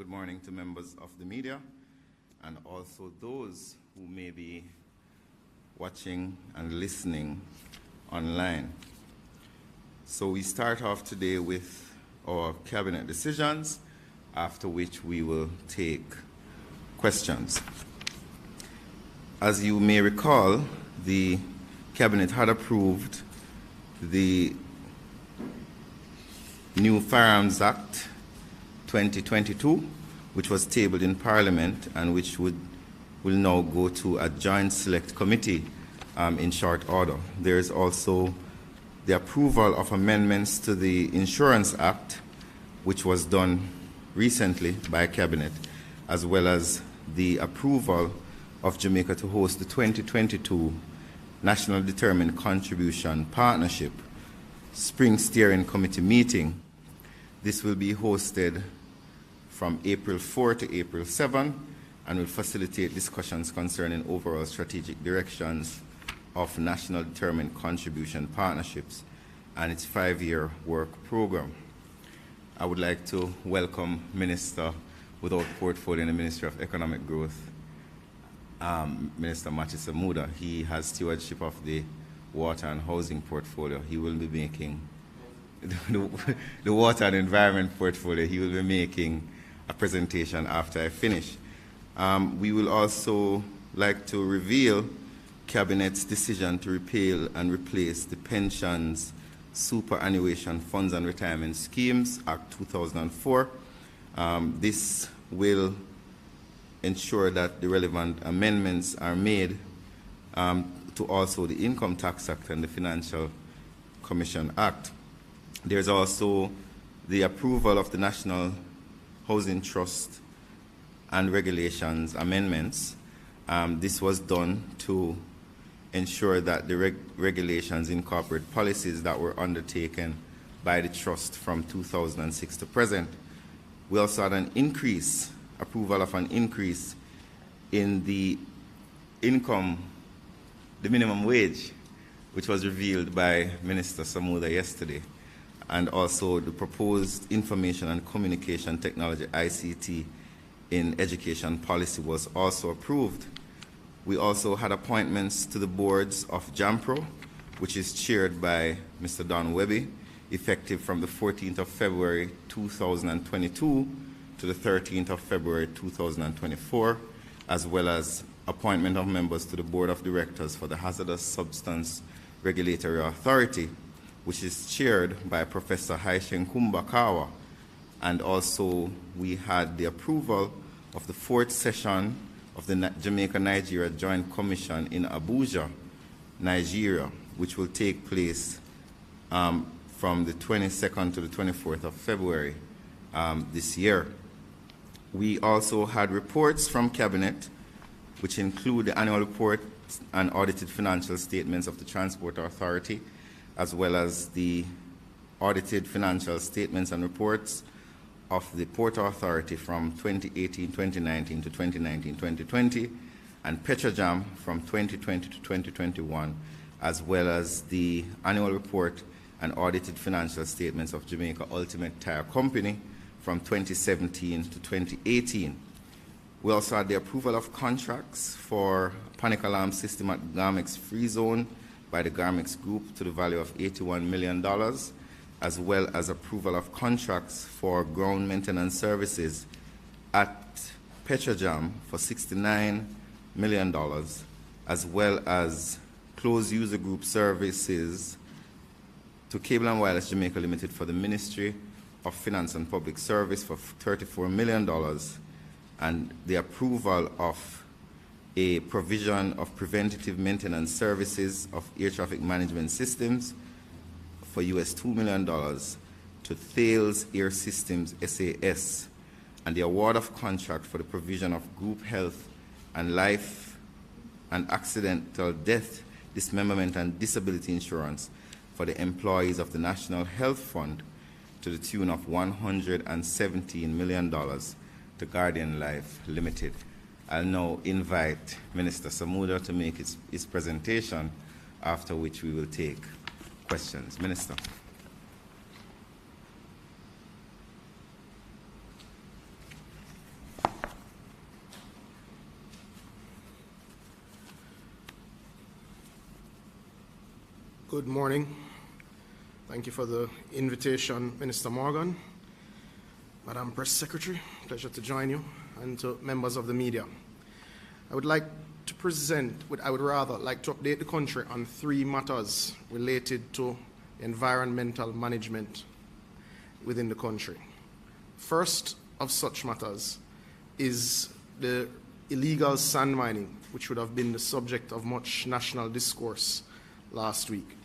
Good morning to members of the media and also those who may be watching and listening online. So we start off today with our cabinet decisions, after which we will take questions. As you may recall, the cabinet had approved the new Firearms Act 2022, which was tabled in Parliament and which will now go to a joint select committee in short order. There is also the approval of amendments to the Insurance Act, which was done recently by Cabinet, as well as the approval of Jamaica to host the 2022 National Determined Contribution Partnership Spring Steering Committee meeting. This will be hosted from April 4 to April 7 and will facilitate discussions concerning overall strategic directions of National Determined Contribution Partnerships and its 5-year work program. I would like to welcome Minister without portfolio in the Ministry of Economic Growth, Minister Samuda. He has stewardship of the water and housing portfolio. He will be making the water and environment portfolio. He will be making a presentation after I finish. We will also like to reveal Cabinet's decision to repeal and replace the Pensions, Superannuation Funds and Retirement Schemes Act 2004. This will ensure that the relevant amendments are made to also the Income Tax Act and the Financial Commission Act. There's also the approval of the National Housing Trust and Regulations amendments. This was done to ensure that the regulations incorporate policies that were undertaken by the trust from 2006 to present. We also had approval of an increase in the minimum wage, which was revealed by Minister Samuda yesterday, and also the proposed Information and Communication Technology, ICT, in education policy was also approved. We also had appointments to the boards of JAMPRO, which is chaired by Mr. Don Webby, effective from the 14th of February 2022 to the 13th of February 2024, as well as appointment of members to the Board of Directors for the Hazardous Substance Regulatory Authority, which is chaired by Professor Haishen Kumbakawa. And also we had the approval of the 4th session of the Jamaica-Nigeria Joint Commission in Abuja, Nigeria, which will take place from the 22nd to the 24th of February this year. We also had reports from Cabinet, which include the annual report and audited financial statements of the Transport Authority, as well as the audited financial statements and reports of the Port Authority from 2018-2019 to 2019-2020, and Petrojam from 2020 to 2021, as well as the annual report and audited financial statements of Jamaica Ultimate Tire Company from 2017 to 2018. We also had the approval of contracts for panic alarm system at Garmex Free Zone by the Garmex Group to the value of $81 million, as well as approval of contracts for ground maintenance services at Petrojam for $69 million, as well as closed user group services to Cable and Wireless Jamaica Limited for the Ministry of Finance and Public Service for $34 million, and the approval of a provision of preventative maintenance services of air traffic management systems for US $2 million to Thales Air Systems SAS, and the award of contract for the provision of group health and life and accidental death, dismemberment and disability insurance for the employees of the National Health Fund to the tune of $117 million to Guardian Life Limited. I'll now invite Minister Samuda to make his presentation, after which we will take questions. Minister. Good morning. Thank you for the invitation, Minister Morgan, Madam Press Secretary. Pleasure to join you, and to members of the media. I would like to update the country on 3 matters related to environmental management within the country. First of such matters is the illegal sand mining, which would have been the subject of much national discourse last week.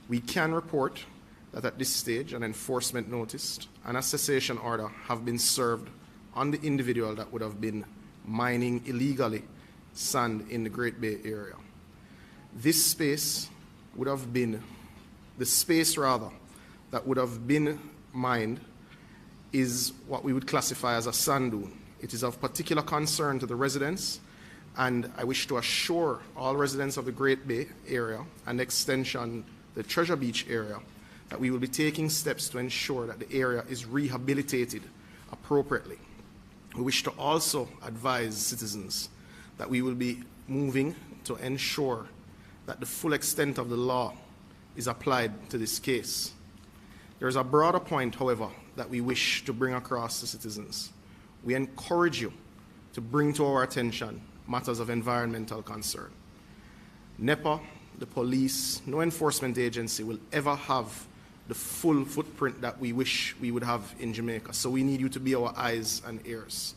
We can report that at this stage an enforcement notice and a cessation order have been served on the individual that would have been mining illegally sand in the Great Bay Area. This space would have been, the space rather, that would have been mined is what we would classify as a sand dune. It is of particular concern to the residents, and I wish to assure all residents of the Great Bay Area and extension the Treasure Beach area that we will be taking steps to ensure that the area is rehabilitated appropriately. We wish to also advise citizens that we will be moving to ensure that the full extent of the law is applied to this case. There is a broader point, however, that we wish to bring across to citizens. We encourage you to bring to our attention matters of environmental concern. NEPA, the police, no enforcement agency will ever have the full footprint that we wish we would have in Jamaica. So we need you to be our eyes and ears.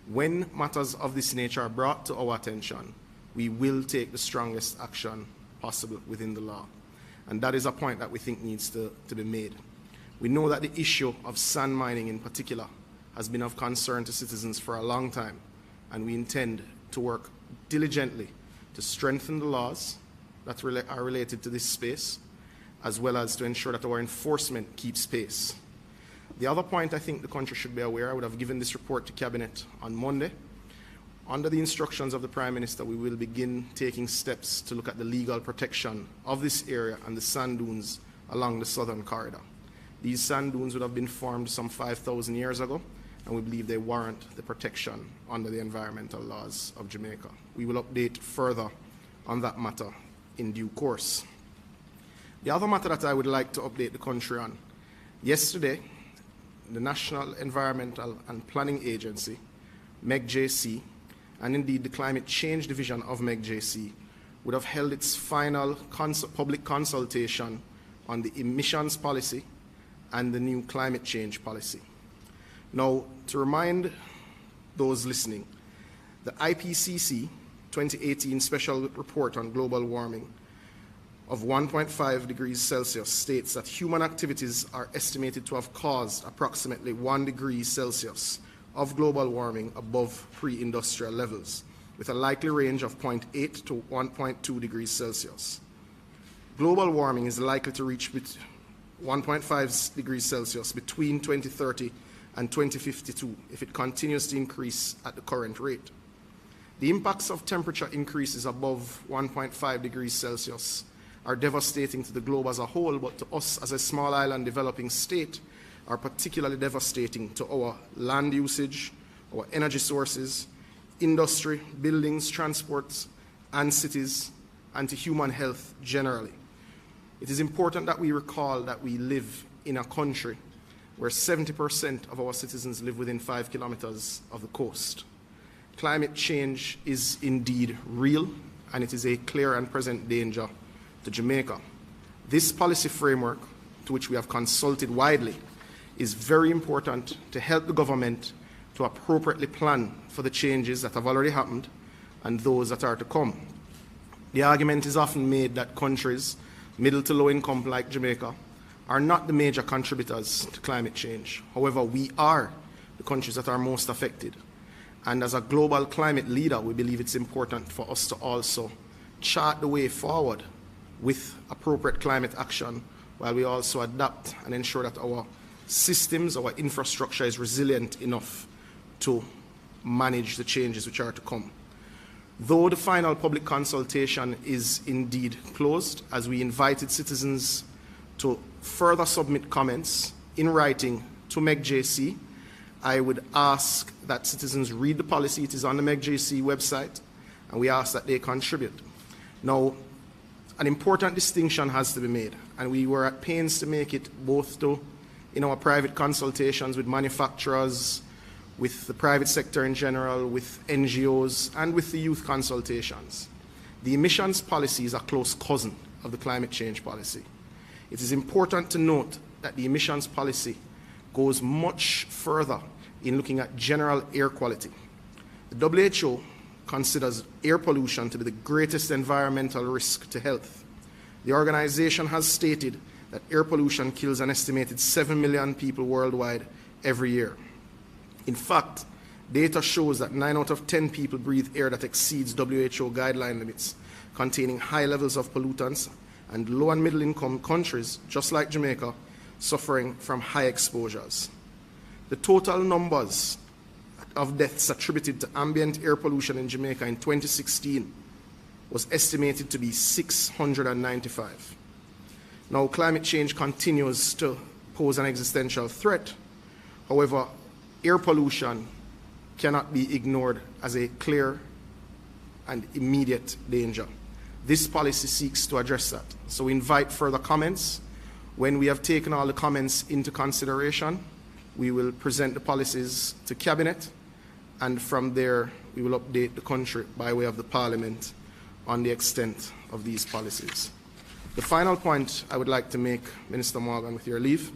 When matters of this nature are brought to our attention, we will take the strongest action possible within the law. And that is a point that we think needs to be made. We know that the issue of sand mining in particular has been of concern to citizens for a long time, and we intend to work diligently to strengthen the laws that are related to this space, as well as to ensure that our enforcement keeps pace. The other point I think the country should be aware, I would have given this report to Cabinet on Monday. Under the instructions of the Prime Minister, we will begin taking steps to look at the legal protection of this area and the sand dunes along the southern corridor. These sand dunes would have been formed some 5,000 years ago, and we believe they warrant the protection under the environmental laws of Jamaica. We will update further on that matter in due course. The other matter that I would like to update the country on, yesterday, the National Environmental and Planning Agency, MEGJC, and indeed the Climate Change Division of MEGJC, would have held its final public consultation on the emissions policy and the new climate change policy. Now, to remind those listening, the IPCC 2018 Special Report on Global Warming of 1.5 degrees Celsius states that human activities are estimated to have caused approximately 1 degree Celsius of global warming above pre-industrial levels, with a likely range of 0.8 to 1.2 degrees Celsius. Global warming is likely to reach 1.5 degrees Celsius between 2030 and 2052 if it continues to increase at the current rate. The impacts of temperature increases above 1.5 degrees Celsius are devastating to the globe as a whole, but to us as a small island developing state are particularly devastating to our land usage, our energy sources, industry, buildings, transports, and cities, and to human health generally. It is important that we recall that we live in a country where 70% of our citizens live within 5 kilometers of the coast. Climate change is indeed real, and it is a clear and present danger to Jamaica. This policy framework, to which we have consulted widely, is very important to help the government to appropriately plan for the changes that have already happened and those that are to come. The argument is often made that countries, middle to low income like Jamaica, are not the major contributors to climate change. However, we are the countries that are most affected. And as a global climate leader, we believe it's important for us to also chart the way forward with appropriate climate action, while we also adapt and ensure that our systems, our infrastructure is resilient enough to manage the changes which are to come. Though the final public consultation is indeed closed, as we invited citizens to further submit comments in writing to MEGJC, I would ask that citizens read the policy. It is on the MEGJC website, and we ask that they contribute. Now, an important distinction has to be made, and we were at pains to make it both in our private consultations with manufacturers, with the private sector in general, with NGOs, and with the youth consultations. The emissions policy is a close cousin of the climate change policy. It is important to note that the emissions policy goes much further in looking at general air quality. The WHO considers air pollution to be the greatest environmental risk to health. The organization has stated that air pollution kills an estimated 7 million people worldwide every year. In fact, data shows that 9 out of 10 people breathe air that exceeds WHO guideline limits, containing high levels of pollutants, and low and middle income countries, just like Jamaica, suffering from high exposures. The total numbers of deaths attributed to ambient air pollution in Jamaica in 2016 was estimated to be 695. Now, climate change continues to pose an existential threat. However, air pollution cannot be ignored as a clear and immediate danger. This policy seeks to address that. So we invite further comments. When we have taken all the comments into consideration, we will present the policies to Cabinet, and from there we will update the country by way of the Parliament on the extent of these policies. The final point I would like to make, Minister Morgan, with your leave,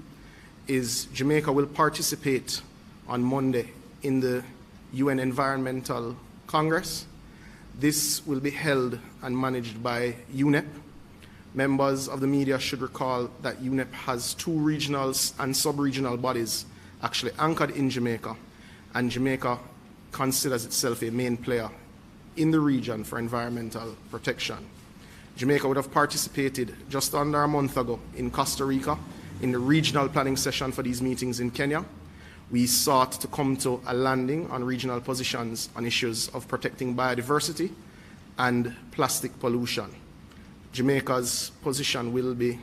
is Jamaica will participate on Monday in the UN Environmental Congress. This will be held and managed by UNEP. Members of the media should recall that UNEP has 2 regional and sub-regional bodies actually anchored in Jamaica, and Jamaica considers itself a main player in the region for environmental protection. Jamaica would have participated just under a month ago in Costa Rica in the regional planning session for these meetings in Kenya. We sought to come to a landing on regional positions on issues of protecting biodiversity and plastic pollution. Jamaica's position will be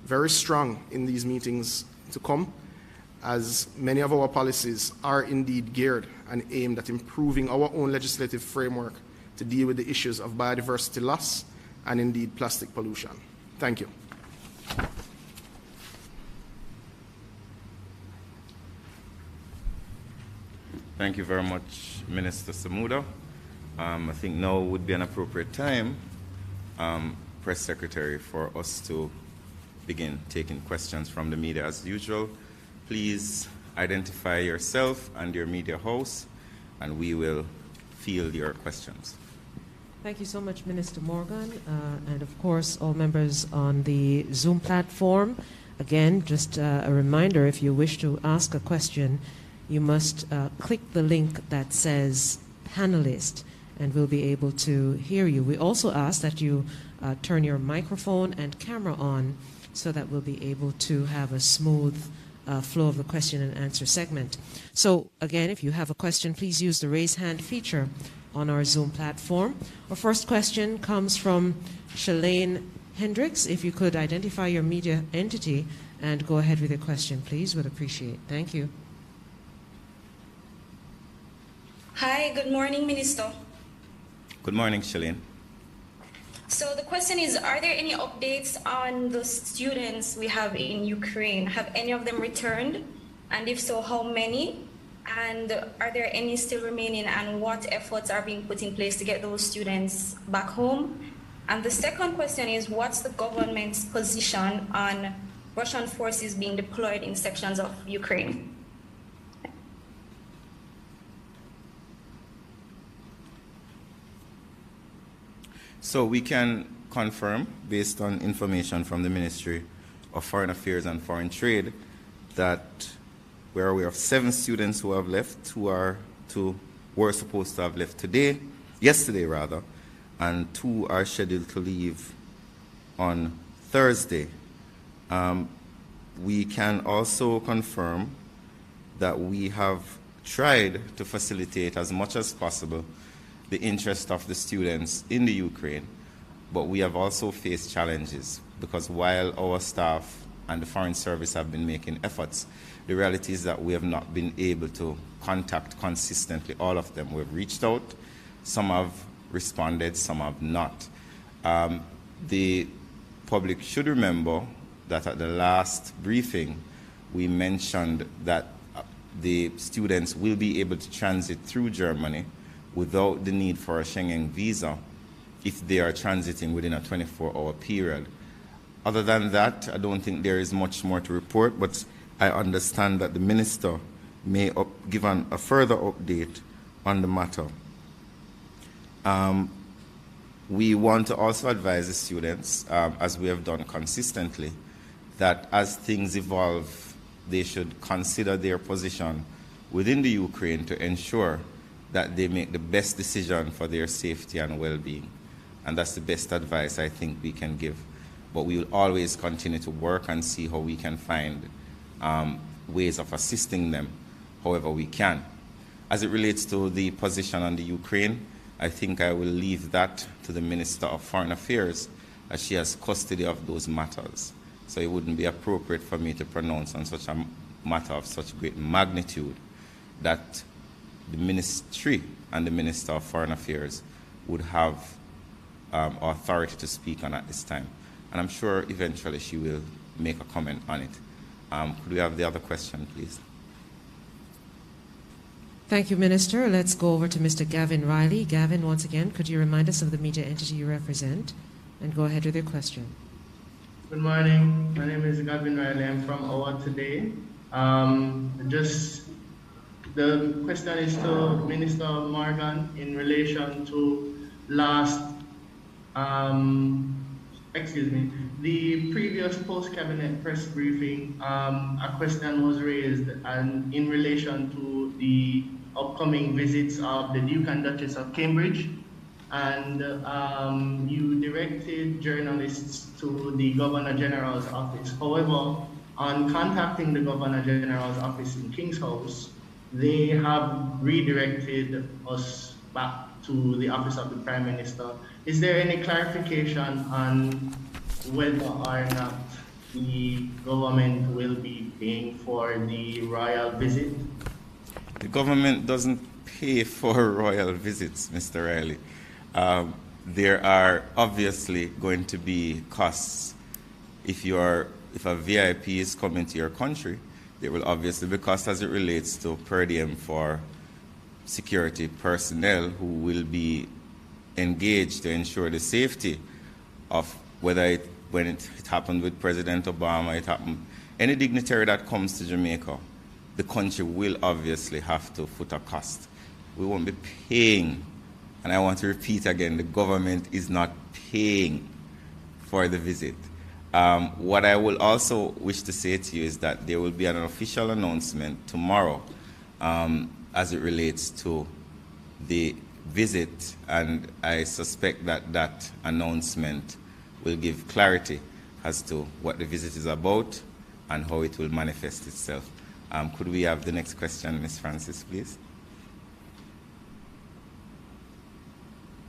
very strong in these meetings to come, as many of our policies are indeed geared and aimed at improving our own legislative framework to deal with the issues of biodiversity loss and indeed plastic pollution. Thank you. Thank you very much, Minister Samuda. I think now would be an appropriate time, Press Secretary, for us to begin taking questions from the media as usual. Please identify yourself and your media house, and we will field your questions. Thank you so much, Minister Morgan, and of course all members on the Zoom platform. Again, just a reminder, if you wish to ask a question, you must click the link that says panelist, and we'll be able to hear you. We also ask that you turn your microphone and camera on so that we'll be able to have a smooth flow of the question and answer segment. So again, if you have a question, please use the raise hand feature on our Zoom platform. Our first question comes from Shalane Hendricks. If you could identify your media entity and go ahead with your question, please, would appreciate. Thank you. Hi, good morning, Minister. Good morning, Shalane. So the question is, are there any updates on the students we have in Ukraine? Have any of them returned? And if so, how many? And are there any still remaining, and what efforts are being put in place to get those students back home? And the second question is, what's the government's position on Russian forces being deployed in sections of Ukraine? So we can confirm, based on information from the Ministry of Foreign Affairs and Foreign Trade, that we're aware of 7 students who have left, who were supposed to have left yesterday rather, and 2 are scheduled to leave on Thursday. We can also confirm that we have tried to facilitate as much as possible the interest of the students in the Ukraine, but we have also faced challenges, because while our staff and the Foreign Service have been making efforts, the reality is that we have not been able to contact consistently all of them. We've reached out, some have responded, some have not. the public should remember that at the last briefing, we mentioned that the students will be able to transit through Germany without the need for a Schengen visa if they are transiting within a 24-hour period. Other than that, I don't think there is much more to report, but I understand that the minister may give a further update on the matter. We want to also advise the students, as we have done consistently, that as things evolve, they should consider their position within the Ukraine to ensure that they make the best decision for their safety and well-being. And that's the best advice I think we can give. But we will always continue to work and see how we can find ways of assisting them however we can. As it relates to the position on the Ukraine, I think I will leave that to the Minister of Foreign Affairs, as she has custody of those matters. So it wouldn't be appropriate for me to pronounce on such a matter of such great magnitude that the Ministry and the Minister of Foreign Affairs would have authority to speak on at this time. And I'm sure eventually she will make a comment on it. Could we have the other question, please? Thank you, Minister. Let's go over to Mr. Gavin Riley. Gavin, once again, could you remind us of the media entity you represent and go ahead with your question? Good morning. My name is Gavin Riley. I'm from Owa today. The question is to Minister Morgan in relation to the previous post-cabinet press briefing. A question was raised and in relation to the upcoming visits of the Duke and Duchess of Cambridge, and you directed journalists to the Governor General's office. However, on contacting the Governor General's office in King's House, they have redirected us back to the office of the Prime Minister. Is there any clarification on whether or not the government will be paying for the royal visit? The government doesn't pay for royal visits, Mr. Riley. There are obviously going to be costs. If a VIP is coming to your country, there will obviously be costs as it relates to per diem for security personnel who will be engaged to ensure the safety of when it happened with President Obama, it happened. Any dignitary that comes to Jamaica, the country will obviously have to foot a cost. We won't be paying, and I want to repeat again, the government is not paying for the visit. What I will also wish to say to you is that there will be an official announcement tomorrow as it relates to the visit, and I suspect that that announcement will give clarity as to what the visit is about and how it will manifest itself. Could we have the next question, Ms. Francis, please?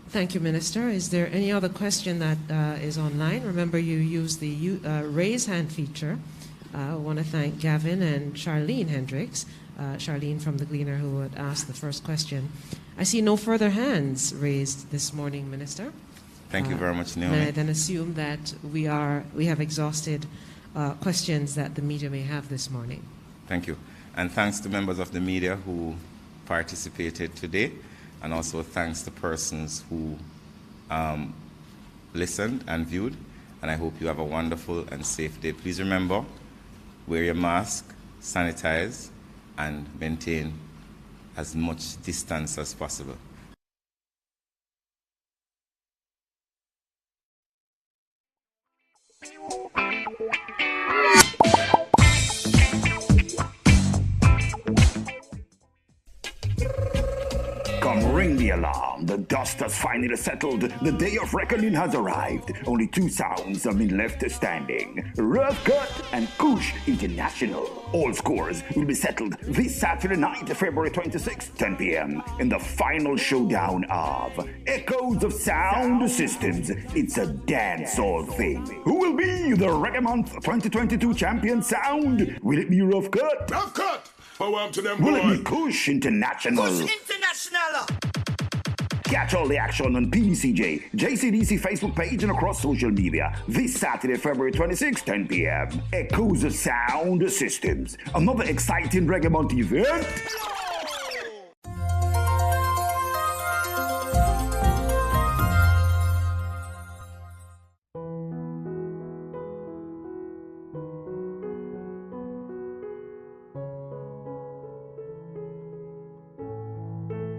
Thank you, Minister. Is there any other question that is online? Remember, you use the raise hand feature. I want to thank Gavin and Charlene Hendricks, Charlene from the Gleaner, who had asked the first question. I see no further hands raised this morning, Minister. Thank you very much, Naomi. And I then assume that we have exhausted questions that the media may have this morning. Thank you. And thanks to members of the media who participated today, and also thanks to persons who listened and viewed. And I hope you have a wonderful and safe day. Please remember, wear your mask, sanitize, and maintain as much distance as possible. Come ring the alarm. The dust has finally settled. The day of reckoning has arrived. Only two sounds have been left standing. Rough Cut and Kush International. All scores will be settled this Saturday night, February 26, 10 p.m. in the final showdown of Echoes of Sound Systems. It's a dancehall thing. Who will be the Reggae Month 2022 champion sound? Will it be Rough Cut? Rough Cut! Power up to them, Will boy. it be Kush International? Kush International! Catch all the action on PBCJ, JCDC Facebook page and across social media this Saturday, February 26, 10 p.m. Echoes of Sound Systems. Another exciting Reggae Month event.